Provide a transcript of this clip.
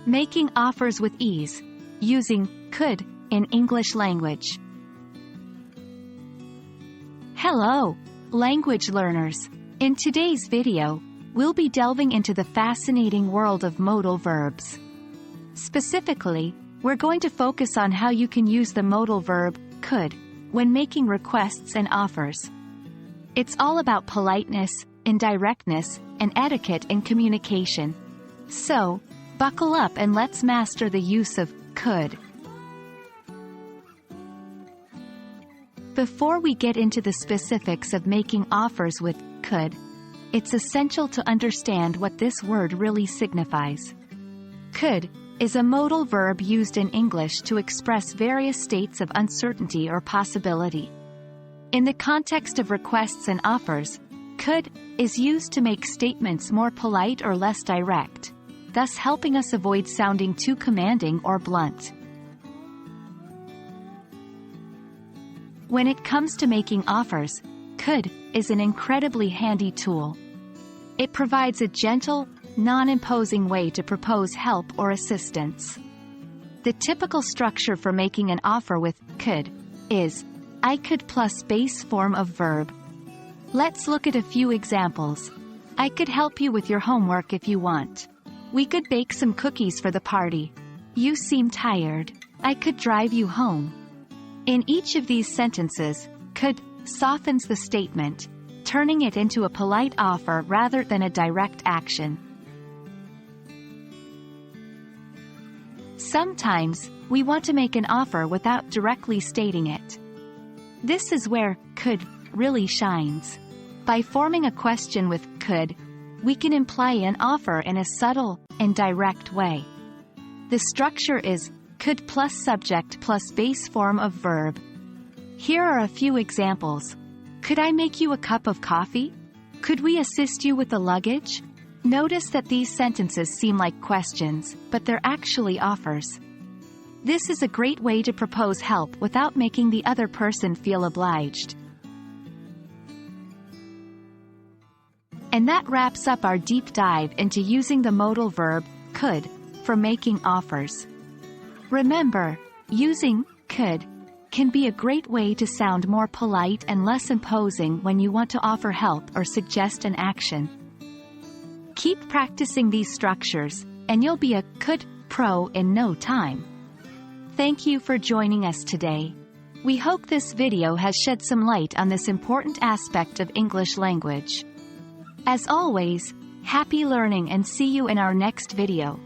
Making offers with ease, using could in English language. Hello, language learners. In today's video, we'll be delving into the fascinating world of modal verbs. Specifically, we're going to focus on how you can use the modal verb could when making requests and offers. It's all about politeness, indirectness, and etiquette in communication. So, buckle up and let's master the use of could. Before we get into the specifics of making offers with could, it's essential to understand what this word really signifies. Could is a modal verb used in English to express various states of uncertainty or possibility. In the context of requests and offers, could is used to make statements more polite or less direct, thus helping us avoid sounding too commanding or blunt. When it comes to making offers, could is an incredibly handy tool. It provides a gentle, non-imposing way to propose help or assistance. The typical structure for making an offer with could is I could plus base form of verb. Let's look at a few examples. I could help you with your homework if you want. We could bake some cookies for the party. You seem tired. I could drive you home. In each of these sentences, could softens the statement, turning it into a polite offer rather than a direct action. Sometimes, we want to make an offer without directly stating it. This is where could really shines. By forming a question with could, we can imply an offer in a subtle and direct way. The structure is could plus subject plus base form of verb. Here are a few examples. Could I make you a cup of coffee? Could we assist you with the luggage? Notice that these sentences seem like questions, but they're actually offers. This is a great way to propose help without making the other person feel obliged. And that wraps up our deep dive into using the modal verb could for making offers. Remember, using could can be a great way to sound more polite and less imposing when you want to offer help or suggest an action. Keep practicing these structures, and you'll be a could pro in no time. Thank you for joining us today. We hope this video has shed some light on this important aspect of English language. As always, happy learning and see you in our next video.